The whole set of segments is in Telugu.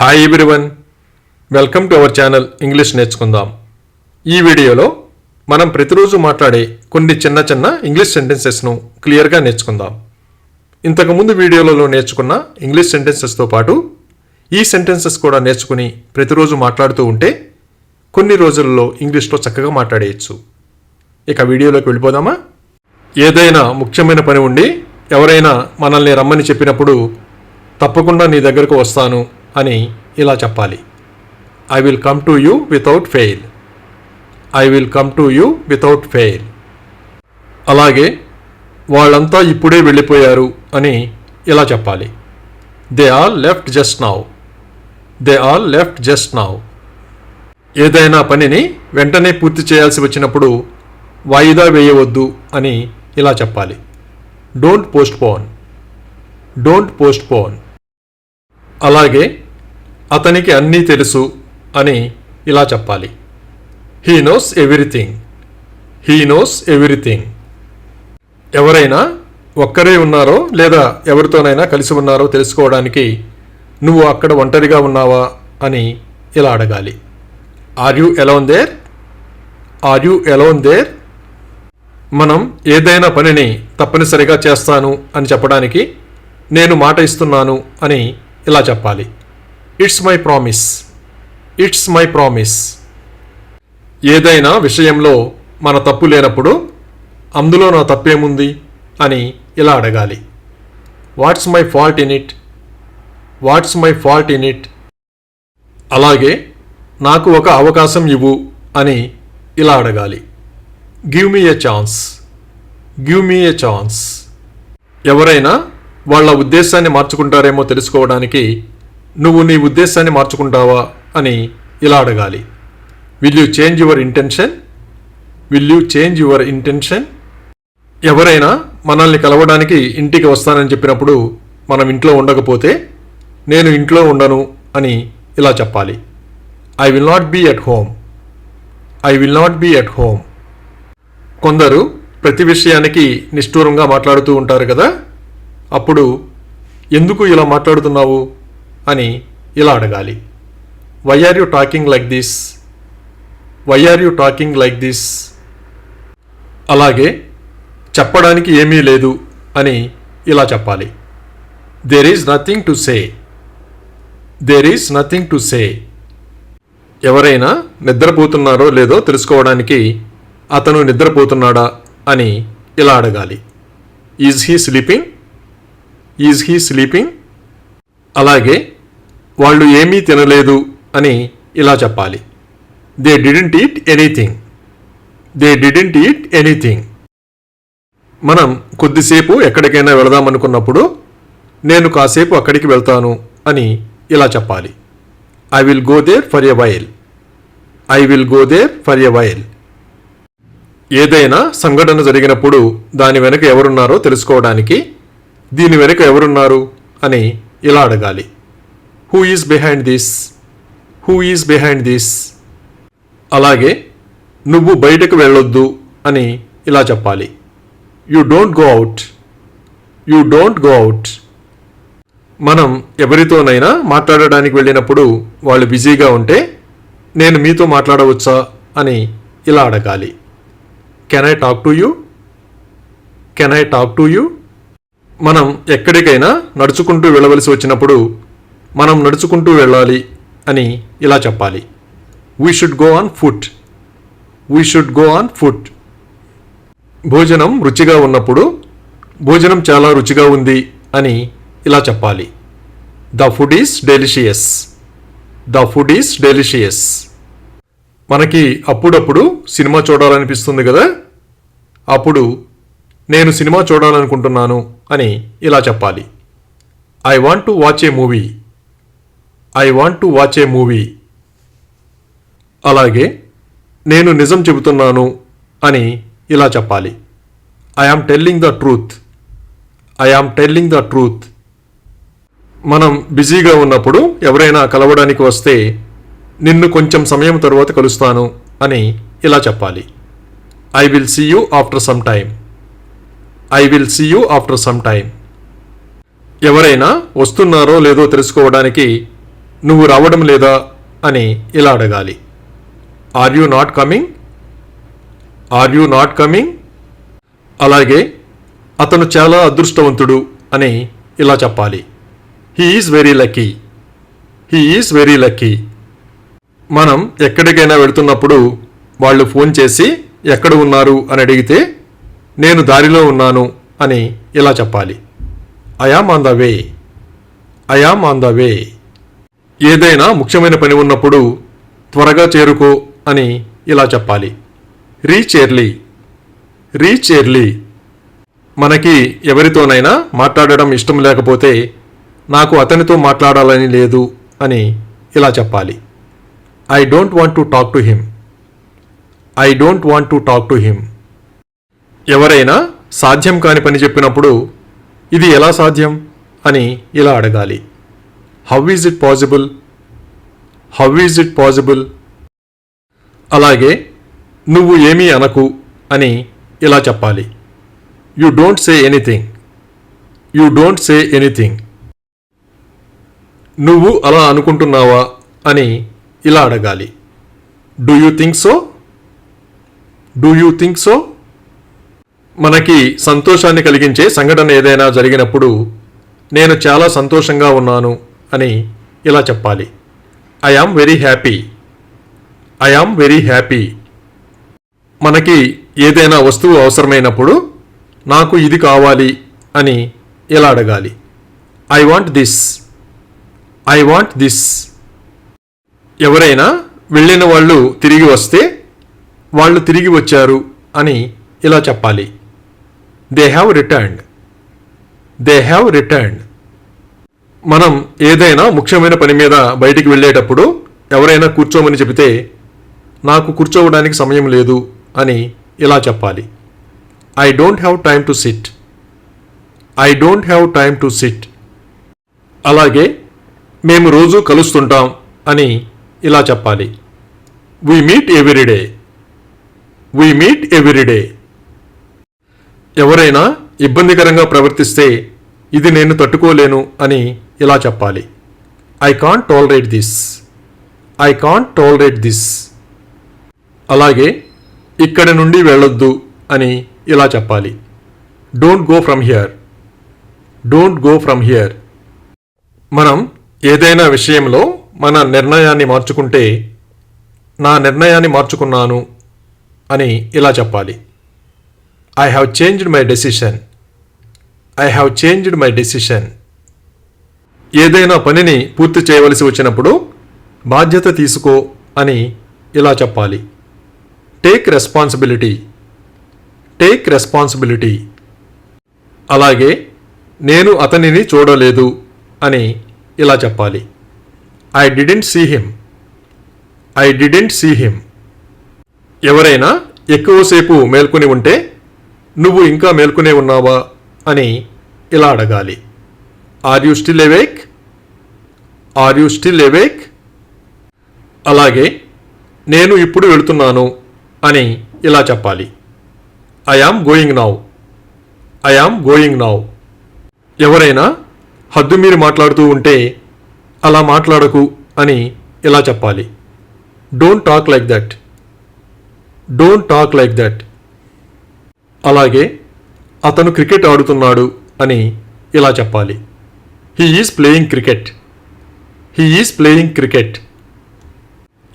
Hi everyone, welcome to our channel English నేర్చుకుందాం. ఈ వీడియోలో మనం ప్రతిరోజు మాట్లాడే కొన్ని చిన్న ఇంగ్లీష్ సెంటెన్సెస్ను క్లియర్గా నేర్చుకుందాం. ఇంతకుముందు వీడియోలలో నేర్చుకున్న ఇంగ్లీష్ సెంటెన్సెస్తో పాటు ఈ సెంటెన్సెస్ కూడా నేర్చుకుని ప్రతిరోజు మాట్లాడుతూ ఉంటే కొన్ని రోజులలో ఇంగ్లీష్లో చక్కగా మాట్లాడేయచ్చు. ఇక వీడియోలోకి వెళ్ళిపోదామా? ఏదైనా ముఖ్యమైన పని ఉండి ఎవరైనా మనల్ని రమ్మని చెప్పినప్పుడు తప్పకుండా నీ దగ్గరకు వస్తాను అని ఇలా చెప్పాలి. I will come to you without fail. I will come to you without fail. అలాగే వాళ్ళంతా ఇప్పుడే వెళ్ళిపోయారు అని ఇలా చెప్పాలి. They all left just now. They all left just now. ఏదైనా పనిని వెంటనే పూర్తి చేయాల్సి వచ్చినప్పుడు వాయిదా వేయవద్దు అని ఇలా చెప్పాలి. Don't postpone. Don't postpone. అలాగే అతనికి అన్నీ తెలుసు అని ఇలా చెప్పాలి. He knows everything. He knows everything. ఎవరైనా ఒక్కరే ఉన్నారో లేదా ఎవరితోనైనా కలిసి ఉన్నారో తెలుసుకోవడానికి నువ్వు అక్కడ ఒంటరిగా ఉన్నావా అని ఇలా అడగాలి. Are you alone there? Are you alone there? మనం ఏదైనా పనిని తప్పనిసరిగా చేస్తాను అని చెప్పడానికి నేను మాట ఇస్తున్నాను అని ఇలా చెప్పాలి. It's my promise. It's my promise. ఏదైనా విషయంలో మన తప్పు లేనప్పుడు అందులో నా తప్పేముంది అని ఇలా అడగాలి. What's my fault in it? What's my fault in it? అలాగే నాకు ఒక అవకాశం ఇవ్వు అని ఇలా అడగాలి. Give me a chance. Give me a chance. ఎవరైనా వాళ్ళ ఉద్దేశాన్ని మార్చుకుంటారేమో తెలుసుకోవడానికి నువ్వు నీ ఉద్దేశాన్ని మార్చుకుంటావా అని ఇలా అడగాలి. Will you change your intention? Will you change your intention? ఎవరైనా మనల్ని కలవడానికి ఇంటికి వస్తానని చెప్పినప్పుడు మనం ఇంట్లో ఉండకపోతే నేను ఇంట్లో ఉండను అని ఇలా చెప్పాలి. I will not be at home. I will not be at home. కొందరు ప్రతి విషయానికి నిష్ఠూరంగా మాట్లాడుతూ ఉంటారు కదా, అప్పుడు ఎందుకు ఇలా మాట్లాడుతున్నావు అని ఇలా అడగాలి. Why are you talking like this? Why are you talking like this? అలాగే చెప్పడానికి ఏమీ లేదు అని ఇలా చెప్పాలి. There is nothing to say. There is nothing to say. ఎవరైనా నిద్రపోతున్నారో లేదో తెలుసుకోవడానికి అతను నిద్రపోతున్నాడా అని ఇలా అడగాలి. Is he sleeping? Is he sleeping? అలాగే వాళ్ళు ఏమీ తినలేదు అని ఇలా చెప్పాలి. They didn't eat anything. They didn't eat anything. మనం కొద్దిసేపు ఎక్కడికైనా వెళదామనుకున్నప్పుడు నేను కాసేపు అక్కడికి వెళ్తాను అని ఇలా చెప్పాలి. I will go there for a while. I will go there for a while. ఏదైనా సంఘటన జరిగినప్పుడు దాని వెనుక ఎవరున్నారో తెలుసుకోవడానికి దీని వెనుక ఎవరున్నారు అని ఇలా అడగాలి. Who is behind this? Who is behind this? అలాగే నువ్వు బయటకు వెళ్ళొద్దు అని ఇలా చెప్పాలి. You don't go out. You don't go out. మనం ఎవరితోనైనా మాట్లాడడానికి వెళ్ళినప్పుడు వాళ్ళు బిజీగా ఉంటే నేను మీతో మాట్లాడవచ్చా అని ఇలా అడగాలి. Can I talk to you? Can I talk to you? మనం ఎక్కడికైనా నడుచుకుంటూ వెళ్ళవలసి వచ్చినప్పుడు మనం నడుచుకుంటూ వెళ్ళాలి అని ఇలా చెప్పాలి. We should go on foot. We should go on foot. భోజనం రుచిగా ఉన్నప్పుడు భోజనం చాలా రుచిగా ఉంది అని ఇలా చెప్పాలి. The food is delicious. The food is delicious. మనకి అప్పుడప్పుడు సినిమా చూడాలనిపిస్తుంది కదా, అప్పుడు నేను సినిమా చూడాలనుకుంటున్నాను అని ఇలా చెప్పాలి. I want to watch a movie. I want to watch a movie. అలాగే నేను నిజం చెబుతున్నాను అని ఇలా చెప్పాలి. I am telling the truth. I am telling the truth. మనం బిజీగా ఉన్నప్పుడు ఎవరైనా కలవడానికి వస్తే నిన్ను కొంచెం సమయం తరువాత కలుస్తాను అని ఇలా చెప్పాలి. I will see you after some time. I will see you after some time. ఎవరైనా వస్తున్నారో లేదో తెలుసుకోవడానికి నువ్వు రావడం లేదా అని ఇలా అడగాలి. Are you not coming? Are you not coming? అలాగే అతను చాలా అదృష్టవంతుడు అని ఇలా చెప్పాలి. He is very lucky. He is very lucky. మనం ఎక్కడికైనా వెళుతున్నప్పుడు వాళ్ళు ఫోన్ చేసి ఎక్కడ ఉన్నారు అని అడిగితే నేను దారిలో ఉన్నాను అని ఇలా చెప్పాలి. I yam on the way. I am on the way. ఏదైనా ముఖ్యమైన పని ఉన్నప్పుడు త్వరగా చేరుకో అని ఇలా చెప్పాలి. Reach early. Reach early. మనకి ఎవరితోనైనా మాట్లాడడం ఇష్టం లేకపోతే నాకు అతనితో మాట్లాడాలని లేదు అని ఇలా చెప్పాలి. I don't want to talk to him. I don't want to talk to him. ఎవరైనా సాధ్యం కాని పని చెప్పినప్పుడు ఇది ఎలా సాధ్యం అని ఇలా అడగాలి. How is it possible? How is it possible? అలాగే నువ్వు ఏమీ అనకు అని ఇలా చెప్పాలి. You don't say anything. You don't say anything. నువ్వు అలా అనుకుంటున్నావా అని ఇలా అడగాలి. Do you think so? Do you think so? మనకి సంతోషాన్ని కలిగించే సంఘటన ఏదైనా జరిగినప్పుడు నేను చాలా సంతోషంగా ఉన్నాను అని ఇలా చెప్పాలి. I am very happy. I am very happy. మనకి ఏదైనా వస్తువు అవసరమైనప్పుడు నాకు ఇది కావాలి అని ఇలా అడగాలి. I want this. I want this. ఎవరైనా వెళ్ళిన వాళ్ళు తిరిగి వస్తే వాళ్ళు తిరిగి వచ్చారు అని ఇలా చెప్పాలి. They have returned. They have returned. మనం ఏదైనా ముఖ్యమైన పని మీద బయటికి వెళ్ళేటప్పుడు ఎవరైనా కూర్చోమని చెబితే నాకు కూర్చోవడానికి సమయం లేదు అని ఇలా చెప్పాలి. I don't have time to SIT. I don't have time to SIT. అలాగే మేము రోజు కలుస్తుంటాం అని ఇలా చెప్పాలి. We meet every day. We meet every day. ఎవరైనా ఇబ్బందికరంగా ప్రవర్తిస్తే ఇది నేను తట్టుకోలేను అని ఇలా చెప్పాలి. I can't tolerate this. I can't tolerate this. అలాగే ఇక్కడి నుండి వెళ్ళొద్దు అని ఇలా చెప్పాలి. Don't go from here. Don't go from here. మనం ఏదైనా విషయంలో మన నిర్ణయాన్ని మార్చుకుంటే నా నిర్ణయాన్ని మార్చుకున్నాను అని ఇలా చెప్పాలి. I have changed my decision. I have changed my decision. ఏదైనా పనిని పూర్తి చేయవలసి వచ్చినప్పుడు బాధ్యత తీసుకో అని ఇలా చెప్పాలి. Take responsibility. Take responsibility. అలాగే నేను అతనిని చూడలేదు అని ఇలా చెప్పాలి. I didn't see him. I didn't see him. ఎవరైనా ఎక్కువసేపు మేల్కొని ఉంటే నువ్వు ఇంకా మేల్కొనే ఉన్నావా అని ఇలా అడగాలి. Are you still awake? Are you still awake? అలాగే నేను ఇప్పుడు వెళుతున్నాను అని ఇలా చెప్పాలి. I am going now. I am going now. ఎవరైనా హద్దు మీరు మాట్లాడుతూ ఉంటే అలా మాట్లాడకు అని ఇలా చెప్పాలి. Don't talk like that. Don't talk like that. అలాగే అతను క్రికెట్ ఆడుతున్నాడు అని ఇలా చెప్పాలి. He is playing cricket. He is playing cricket.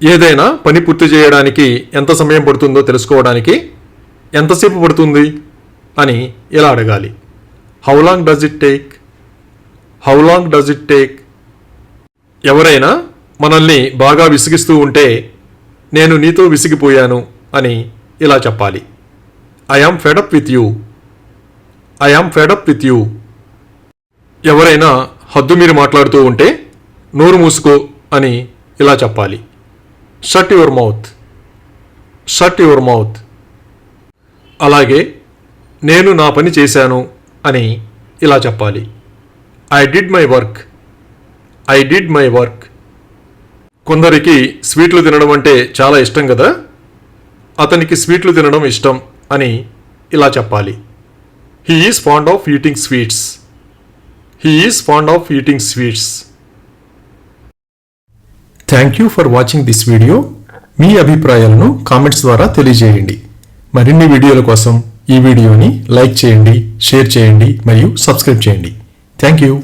ఏదైనా పని పూర్తి చేయడానికి ఎంత సమయం పడుతుందో తెలుసుకోవడానికి ఎంతసేపు పడుతుంది అని ఇలా అడగాలి. How long does it take? How long does it take? ఎవరైనా మనల్ని బాగా విసిగిస్తూ ఉంటే నేను నీతో విసిగిపోయాను అని ఇలా చెప్పాలి. I yam fed up with you. I am fed up with you. ఎవరైనా హద్దు మీరు మాట్లాడుతూ ఉంటే నోరు మూసుకో అని ఇలా చెప్పాలి. Shut your mouth. Shut your mouth. అలాగే నేను నా పని చేశాను అని ఇలా చెప్పాలి. I did my work. I did my work. కొందరికి స్వీట్లు తినడం అంటే చాలా ఇష్టం కదా, అతనికి స్వీట్లు తినడం ఇష్టం అని ఇలా చెప్పాలి. He is fond of eating sweets. He is fond of eating sweets. Thank you for watching this video. మీ అభిప్రాయాలను కామెంట్స్ ద్వారా తెలియజేయండి. మరిన్ని వీడియోల కోసం ఈ వీడియోని లైక్ చేయండి, షేర్ చేయండి మరియు సబ్స్క్రైబ్ చేయండి. Thank you.